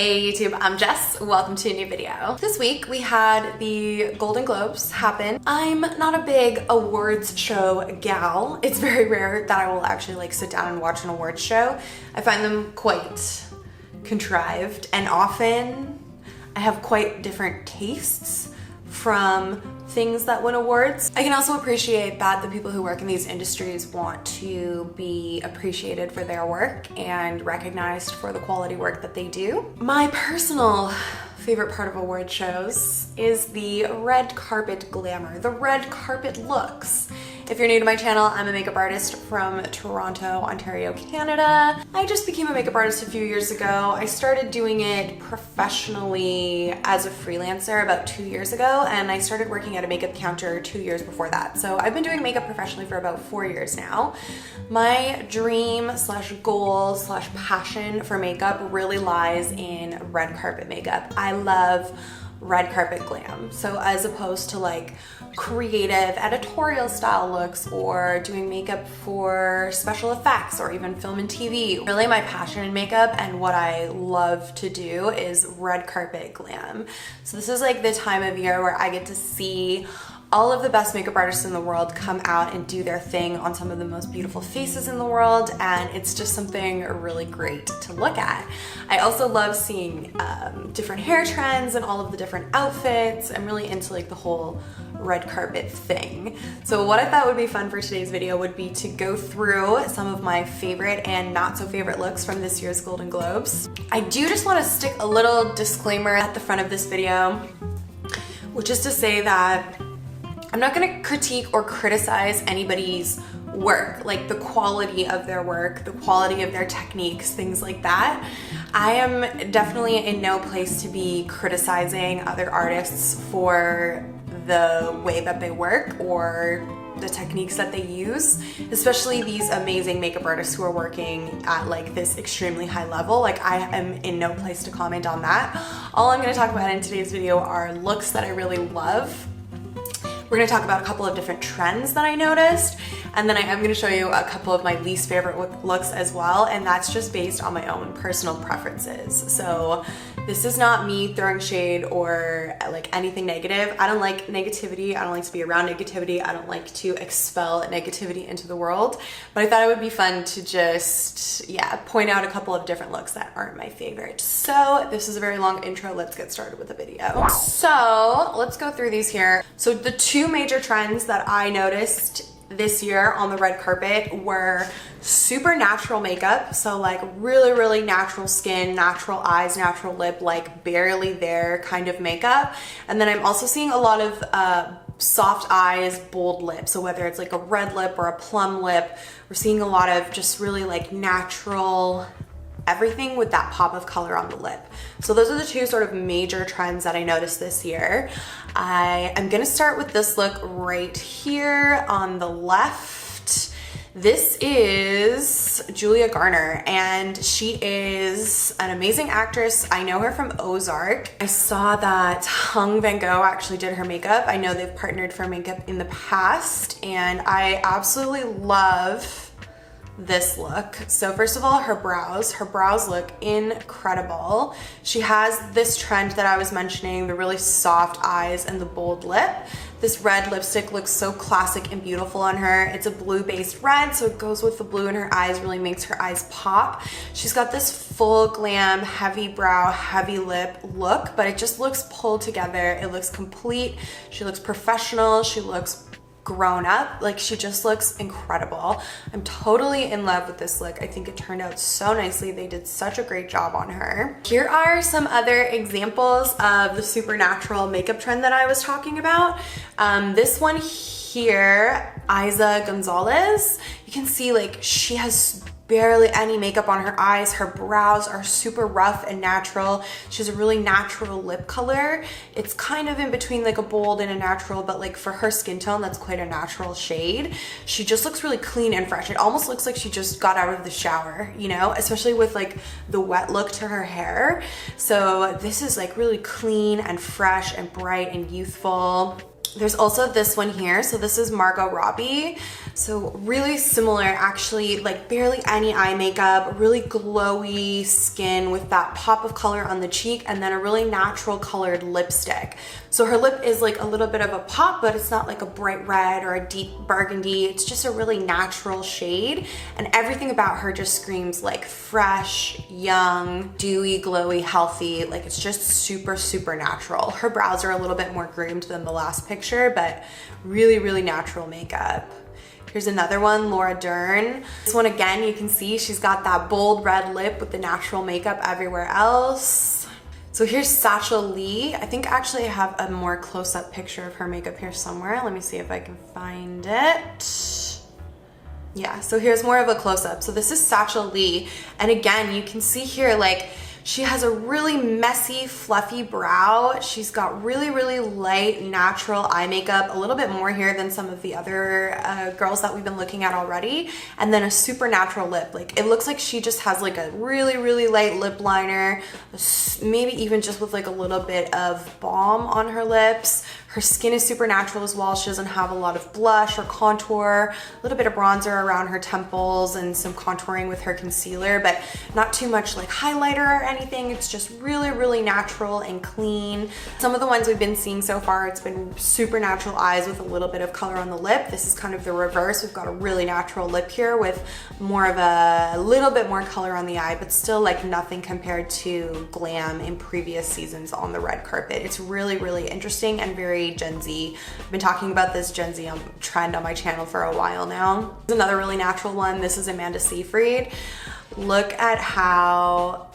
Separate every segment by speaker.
Speaker 1: Hey YouTube, I'm Jess. Welcome to a new video. This week we had the Golden Globes happen. I'm not a big awards show gal. It's very rare that I will actually like sit down and watch an awards show. I find them quite contrived and often I have quite different tastes from things that win awards. I can also appreciate that the people who work in these industries want to be appreciated for their work and recognized for the quality work that they do. My personal favorite part of award shows is the red carpet glamour, the red carpet looks. If you're new to my channel, I'm a makeup artist from Toronto, Ontario, Canada. I just became a makeup artist a few years ago. I started doing it professionally as a freelancer about 2 years ago, and I started working at a makeup counter 2 years before that. So I've been doing makeup professionally for about 4 years now. My dream slash goal slash passion for makeup really lies in red carpet makeup. I love red carpet glam. So as opposed to like creative editorial style looks or doing makeup for special effects or even film and TV. Really my passion in makeup and what I love to do is red carpet glam. So this is like the time of year where I get to see all of the best makeup artists in the world come out and do their thing on some of the most beautiful faces in the world, and it's just something really great to look at. I also love seeing different hair trends and all of the different outfits. I'm really into like the whole red carpet thing. So what I thought would be fun for today's video would be to go through some of my favorite and not so favorite looks from this year's Golden Globes. I do just want to stick a little disclaimer at the front of this video, which is to say that I'm not gonna critique or criticize anybody's work, like the quality of their work, the quality of their techniques, things like that. I am definitely in no place to be criticizing other artists for the way that they work or the techniques that they use, especially these amazing makeup artists who are working at like this extremely high level. Like I am in no place to comment on that. All I'm gonna talk about in today's video are looks that I really love. We're gonna talk about a couple of different trends that I noticed, and then I am gonna show you a couple of my least favorite looks as well, and that's just based on my own personal preferences. So this is not me throwing shade or like anything negative. I don't like negativity. I don't like to be around negativity. I don't like to expel negativity into the world, but I thought it would be fun to just, yeah, point out a couple of different looks that aren't my favorite. So this is a very long intro. Let's get started with the video. So let's go through these here. So the two major trends that I noticed this year on the red carpet were super natural makeup, so like really natural skin, natural eyes, natural lip, like barely there kind of makeup. And then I'm also seeing a lot of soft eyes, bold lips. So whether it's like a red lip or a plum lip, we're seeing a lot of just really like natural everything with that pop of color on the lip. So those are the two sort of major trends that I noticed this year. I am gonna start with this look right here on the left. This is Julia Garner, and she is an amazing actress. I know her from Ozark. I saw that Hung Van Gogh actually did her makeup. I know they've partnered for makeup in the past, and I absolutely love this look. So first of all, her brows look incredible. She has this trend that I was mentioning, the really soft eyes and the bold lip. This red lipstick looks so classic and beautiful on her. It's a blue based red, so it goes with the blue in her eyes, really makes her eyes pop. She's got this full glam, heavy brow, heavy lip look, but it just looks pulled together. It looks complete. She looks professional. She looks grown up. Like she just looks incredible. I'm totally in love with this look. I think it turned out so nicely. They did such a great job on her. Here are some other examples of the supernatural makeup trend that I was talking about. This one here, Isa Gonzalez, you can see like she has barely any makeup on her eyes. Her brows are super rough and natural. She has a really natural lip color. It's kind of in between like a bold and a natural, but like for her skin tone, that's quite a natural shade. She just looks really clean and fresh. It almost looks like she just got out of the shower, you know, especially with like the wet look to her hair. So this is like really clean and fresh and bright and youthful. There's also this one here. So this is Margot Robbie. So really similar, actually, like barely any eye makeup, really glowy skin with that pop of color on the cheek, and then a really natural colored lipstick. So her lip is like a little bit of a pop, but it's not like a bright red or a deep burgundy. It's just a really natural shade, and everything about her just screams like fresh, young, dewy, glowy, healthy. Like it's just super, super natural. Her brows are a little bit more groomed than the last picture, but really, really natural makeup. Here's another one, Laura Dern. This one again, you can see she's got that bold red lip with the natural makeup everywhere else. So here's Satchel Lee. I think actually I have a more close-up picture of her makeup here somewhere. Let me see if I can find it. Yeah, so here's more of a close-up. So this is Satchel Lee. And again, you can see here, like, she has a really messy, fluffy brow. She's got really, really light, natural eye makeup, a little bit more here than some of the other girls that we've been looking at already. And then a super natural lip. Like, it looks like she just has like a really, really light lip liner, maybe even just with like a little bit of balm on her lips. Her skin is super natural as well. She doesn't have a lot of blush or contour, a little bit of bronzer around her temples and some contouring with her concealer, but not too much like highlighter or anything. It's just really, really natural and clean. Some of the ones we've been seeing so far, it's been super natural eyes with a little bit of color on the lip. This is kind of the reverse. We've got a really natural lip here with more of a little bit more color on the eye, but still like nothing compared to glam in previous seasons on the red carpet. It's really, really interesting and very Gen Z. I've been talking about this Gen Z trend on my channel for a while now. There's another really natural one. This is Amanda Seyfried. Look at how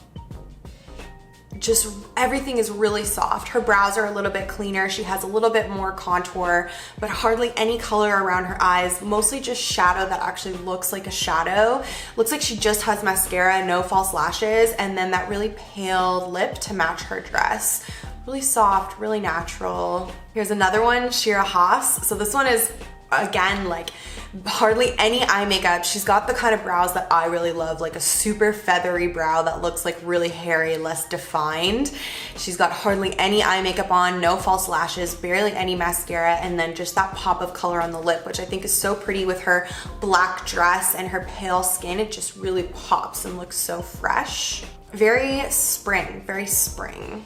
Speaker 1: just everything is really soft. Her brows are a little bit cleaner. She has a little bit more contour, but hardly any color around her eyes, mostly just shadow that actually looks like a shadow. Looks like she just has mascara, no false lashes, and then that really pale lip to match her dress. Really soft, really natural. Here's another one, Shira Haas. So this one is, again, like hardly any eye makeup. She's got the kind of brows that I really love, like a super feathery brow that looks like really hairy, less defined. She's got hardly any eye makeup on, no false lashes, barely any mascara, and then just that pop of color on the lip, which I think is so pretty with her black dress and her pale skin. It just really pops and looks so fresh. Very spring, very spring.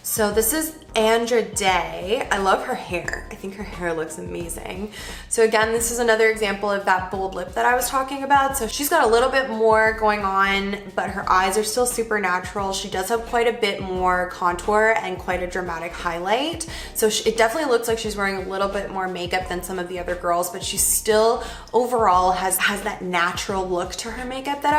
Speaker 1: So this is Andra Day. I love her hair. I think her hair looks amazing. So again, this is another example of that bold lip that I was talking about. So she's got a little bit more going on, but her eyes are still super natural. She does have quite a bit more contour and quite a dramatic highlight. So it definitely looks like she's wearing a little bit more makeup than some of the other girls, but she still overall has that natural look to her makeup that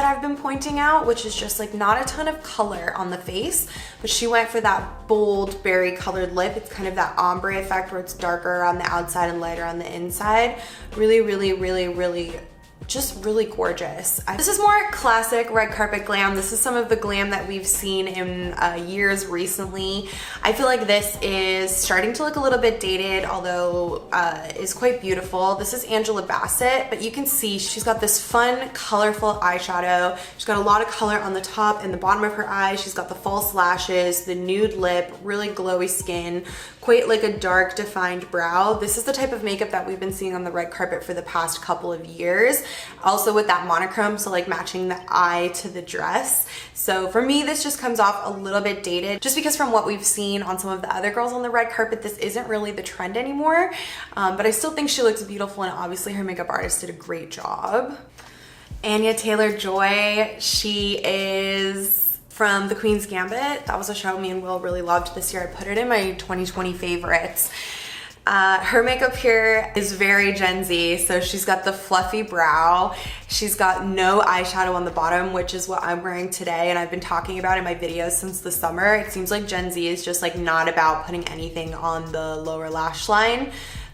Speaker 1: I've been pointing out, which is just like not a ton of color on the face, but she went for that bold berry colored lip. It's kind of that ombre effect where it's darker on the outside and lighter on the inside. Really, really, really, really, just really gorgeous. This is more classic red carpet glam. This is some of the glam that we've seen in years recently. I feel like this is starting to look a little bit dated, although is quite beautiful. This is Angela Bassett, but you can see she's got this fun, colorful eyeshadow. She's got a lot of color on the top and the bottom of her eyes. She's got the false lashes, the nude lip, really glowy skin, quite like a dark defined brow. This is the type of makeup that we've been seeing on the red carpet for the past couple of years. Also with that monochrome, so like matching the eye to the dress. So for me, this just comes off a little bit dated, just because from what we've seen on some of the other girls on the red carpet, this isn't really the trend anymore. But I still think she looks beautiful, and obviously her makeup artist did a great job. Anya Taylor Joy, she is from The Queen's Gambit. That was a show me and Will really loved this year. I put it in my 2020 favorites. Her makeup here is very Gen Z, so she's got the fluffy brow. She's got no eyeshadow on the bottom, which is what I'm wearing today, and I've been talking about in my videos since the summer. It seems like Gen Z is just like not about putting anything on the lower lash line.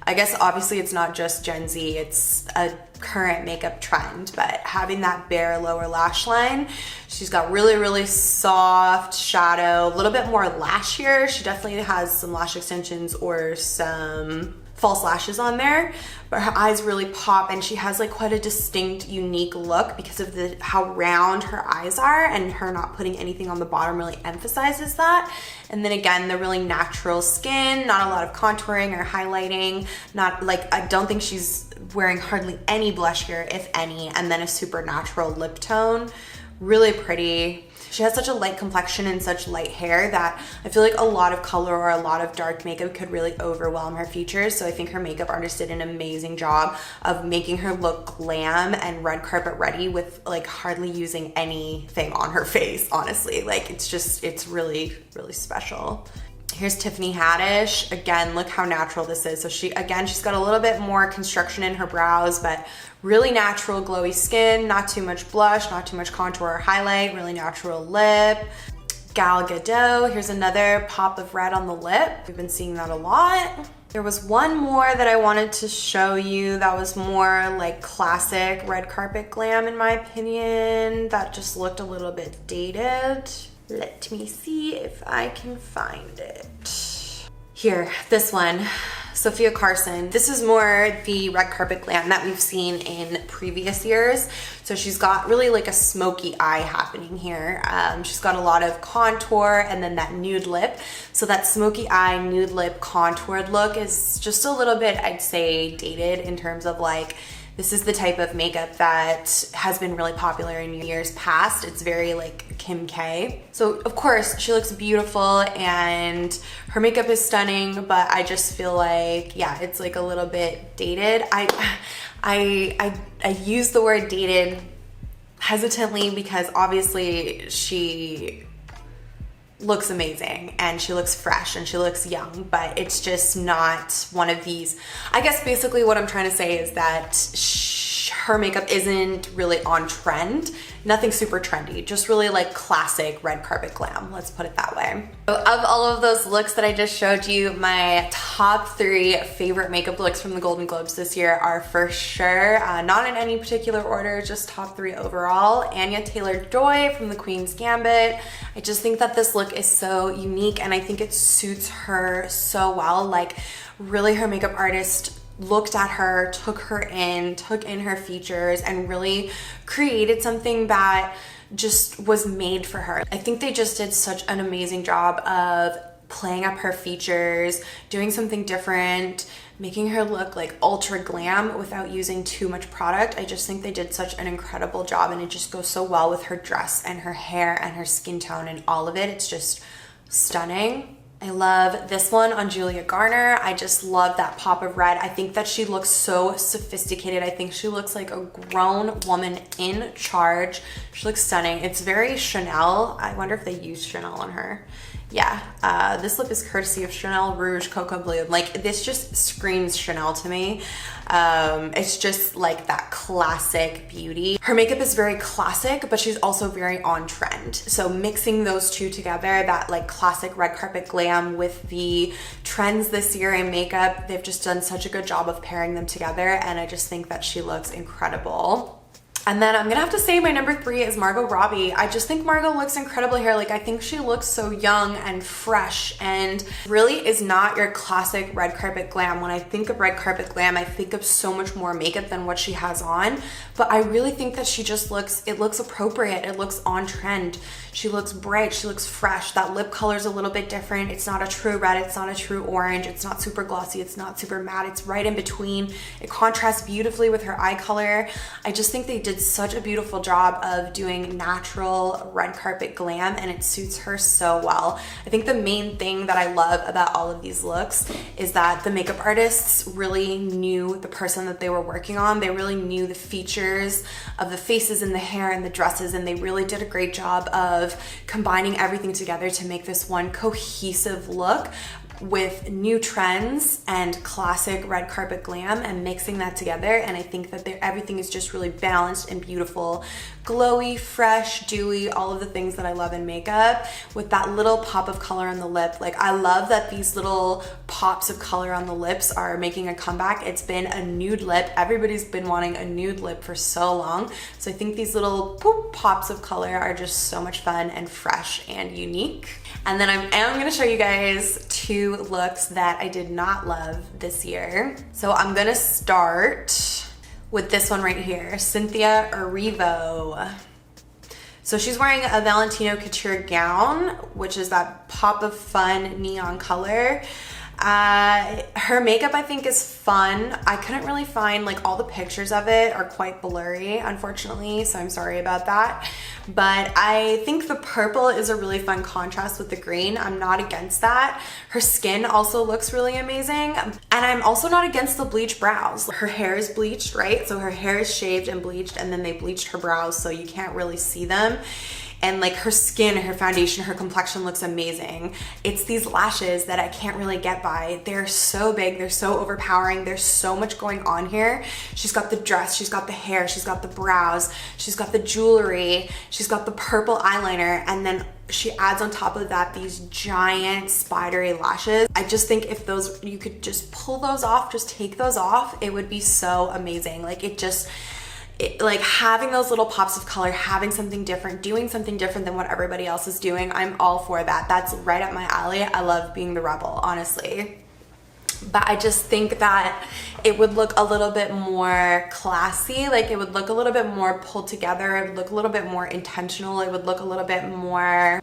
Speaker 1: I guess obviously it's not just Gen Z, it's a current makeup trend, but having that bare lower lash line, she's got really, really soft shadow, a little bit more lash here. She definitely has some lash extensions or some false lashes on there, but her eyes really pop, and she has like quite a distinct, unique look because of how round her eyes are, and her not putting anything on the bottom really emphasizes that. And then again, the really natural skin, not a lot of contouring or highlighting, I don't think she's wearing hardly any blush here, if any, and then a super natural lip tone. Really pretty. She has such a light complexion and such light hair that I feel like a lot of color or a lot of dark makeup could really overwhelm her features. So I think her makeup artist did an amazing job of making her look glam and red carpet ready with like hardly using anything on her face, honestly. Like it's really, really special. Here's Tiffany Haddish. Again, look how natural this is. So she's got a little bit more construction in her brows, but really natural glowy skin, not too much blush, not too much contour or highlight, really natural lip. Gal Gadot, here's another pop of red on the lip. We've been seeing that a lot. There was one more that I wanted to show you that was more like classic red carpet glam in my opinion, that just looked a little bit dated. Let me see if I can find it. Here, this one, Sofia Carson. This is more the red carpet glam that we've seen in previous years. So she's got really like a smoky eye happening here. She's got a lot of contour and then that nude lip. So that smoky eye, nude lip, contoured look is just a little bit, I'd say, dated in terms of like, this is the type of makeup that has been really popular in years past. It's very like Kim K. So of course she looks beautiful and her makeup is stunning, but I just feel like, yeah, it's like a little bit dated. I use the word dated hesitantly because obviously she looks amazing and she looks fresh and she looks young, but it's just not one of these. I guess basically what I'm trying to say is that her makeup isn't really on trend. Nothing super trendy, just really like classic red carpet glam. Let's put it that way. So of all of those looks that I just showed you, my top 3 favorite makeup looks from the Golden Globes this year are for sure, not in any particular order, just top 3 overall. Anya Taylor Joy from The Queen's Gambit. I just think that this look is so unique and I think it suits her so well. Like really her makeup artist looked at her, took in her features and really created something that just was made for her. I think they just did such an amazing job of playing up her features, doing something different, making her look like ultra glam without using too much product. I just think they did such an incredible job and it just goes so well with her dress and her hair and her skin tone and all of it. It's just stunning. I love this one on Julia Garner. I just love that pop of red. I think that she looks so sophisticated. I think she looks like a grown woman in charge. She looks stunning. It's very Chanel. I wonder if they used Chanel on her. Yeah, this lip is courtesy of Chanel Rouge Cocoa Bloom. Like this just screams Chanel to me. It's just like that classic beauty. Her makeup is very classic, but she's also very on trend. So mixing those two together, that like classic red carpet glam with the trends this year in makeup, they've just done such a good job of pairing them together. And I just think that she looks incredible. And then I'm gonna have to say my number 3 is Margot Robbie. I just think Margot looks incredible here. Like I think she looks so young and fresh and really is not your classic red carpet glam. When I think of red carpet glam, I think of so much more makeup than what she has on. But I really think that she just it looks appropriate. It looks on trend. She looks bright, she looks fresh. That lip color is a little bit different. It's not a true red, it's not a true orange. It's not super glossy, it's not super matte. It's right in between. It contrasts beautifully with her eye color. I just think they did such a beautiful job of doing natural red carpet glam and it suits her so well. I think the main thing that I love about all of these looks is that the makeup artists really knew the person that they were working on. They really knew the features of the faces and the hair and the dresses, and they really did a great job of combining everything together to make this one cohesive look with new trends and classic red carpet glam and mixing that together. And I think that everything is just really balanced and beautiful, glowy, fresh, dewy, all of the things that I love in makeup with that little pop of color on the lip. Like I love that these little pops of color on the lips are making a comeback. It's been a nude lip. Everybody's been wanting a nude lip for so long. So I think these little pops of color are just so much fun and fresh and unique. And then I am gonna show you guys two looks that I did not love this year. So I'm gonna start with this one right here, Cynthia Arrivo. So she's wearing a Valentino Couture gown, which is that pop of fun neon color. Her makeup I think is fun. I couldn't really find, like, all the pictures of it are quite blurry, unfortunately, so I'm sorry about that. But I think the purple is a really fun contrast with the green. I'm not against that. Her skin also looks really amazing. And I'm also not against the bleached brows. Her hair is bleached, right? So her hair is shaved and bleached, and then they bleached her brows so you can't really see them. And like her skin, her foundation, her complexion looks amazing. It's these lashes that I can't really get by. They're so big, they're so overpowering. There's so much going on here. She's got the dress, she's got the hair, she's got the brows, she's got the jewelry, she's got the purple eyeliner, and then she adds on top of that these giant spidery lashes. I just think if those, you could just pull those off, just take those off, it would be so amazing. Like like having those little pops of color, having something different, doing something different than what everybody else is doing, I'm all for that. That's right up my alley. I love being the rebel, honestly. But I just think that it would look a little bit more classy. Like it would look a little bit more pulled together. It would look a little bit more intentional. It would look a little bit more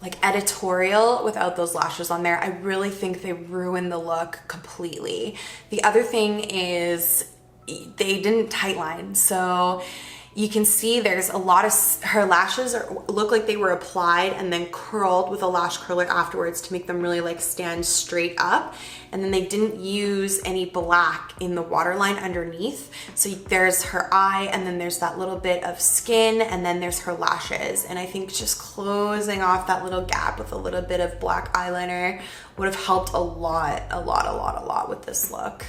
Speaker 1: like editorial without those lashes on there. I really think they ruin the look completely. The other thing is they didn't tightline, so you can see there's a lot of her lashes look like they were applied and then curled with a lash curler afterwards to make them really like stand straight up. And then they didn't use any black in the waterline underneath. So there's her eye, and then there's that little bit of skin, and then there's her lashes. And I think just closing off that little gap with a little bit of black eyeliner would have helped a lot with this look.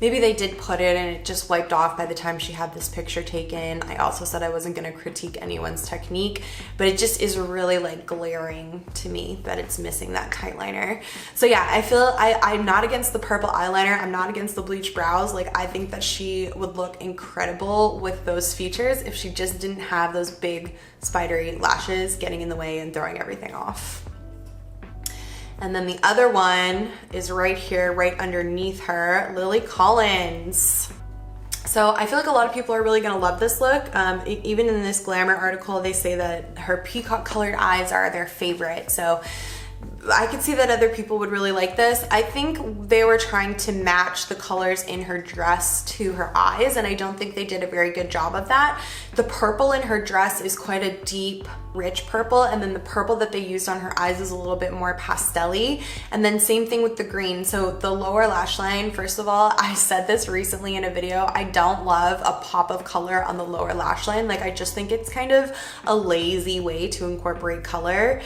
Speaker 1: Maybe they did put it and it just wiped off by the time she had this picture taken. I also said I wasn't gonna critique anyone's technique, but it just is really like glaring to me that it's missing that tight liner. So yeah, I feel I'm not against the purple eyeliner. I'm not against the bleached brows. Like I think that she would look incredible with those features if she just didn't have those big spidery lashes getting in the way and throwing everything off. And then the other one is right here, right underneath her, Lily Collins. So I feel like a lot of people are really gonna love this look. Even in this Glamour article, they say that her peacock colored eyes are their favorite. So I could see that other people would really like this. I think they were trying to match the colors in her dress to her eyes, and I don't think they did a very good job of that. The purple in her dress is quite a deep, rich purple, and then the purple that they used on her eyes is a little bit more pastel-y, and then same thing with the green. So the lower lash line, first of all, I said this recently in a video, I don't love a pop of color on the lower lash line. Like I just think it's kind of a lazy way to incorporate color.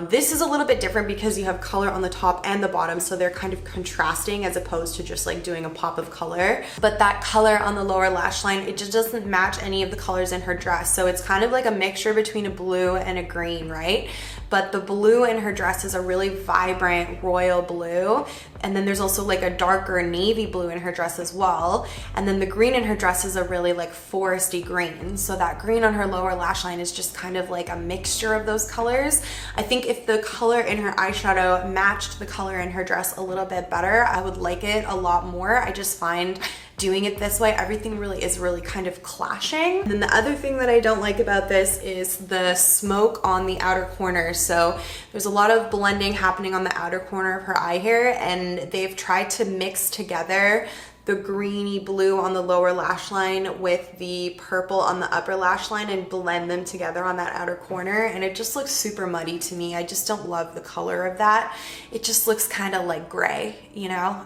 Speaker 1: This is a little bit different because you have color on the top and the bottom, so they're kind of contrasting as opposed to just like doing a pop of color. But that color on the lower lash line, it just doesn't match any of the colors in her dress. So it's kind of like a mixture between a blue and a green, right? But the blue in her dress is a really vibrant royal blue. And then there's also like a darker navy blue in her dress as well. And then the green in her dress is a really like foresty green. So that green on her lower lash line is just kind of like a mixture of those colors. I think if the color in her eyeshadow matched the color in her dress a little bit better, I would like it a lot more. I just find doing it this way, everything really is really kind of clashing. And then the other thing that I don't like about this is the smoke on the outer corner. So there's a lot of blending happening on the outer corner of her eye here, and they've tried to mix together the greeny blue on the lower lash line with the purple on the upper lash line and blend them together on that outer corner, and it just looks super muddy to me. I just don't love the color of that. It just looks kind of like gray, you know?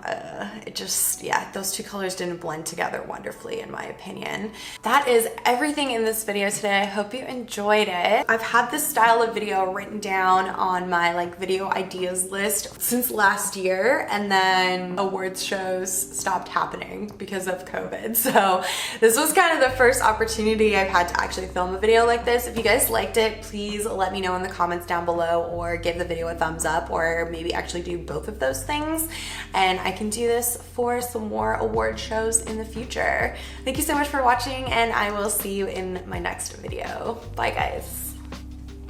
Speaker 1: It just, yeah, those two colors didn't blend together wonderfully in my opinion. That is everything in this video today. I hope you enjoyed it. I've had this style of video written down on my like video ideas list since last year, and then awards shows stopped happening because of COVID. So this was kind of the first opportunity I've had to actually film a video like this. If you guys liked it, please let me know in the comments down below, or give the video a thumbs up, or maybe actually do both of those things. And I can do this for some more award shows in the future. Thank you so much for watching, and I will see you in my next video. Bye guys.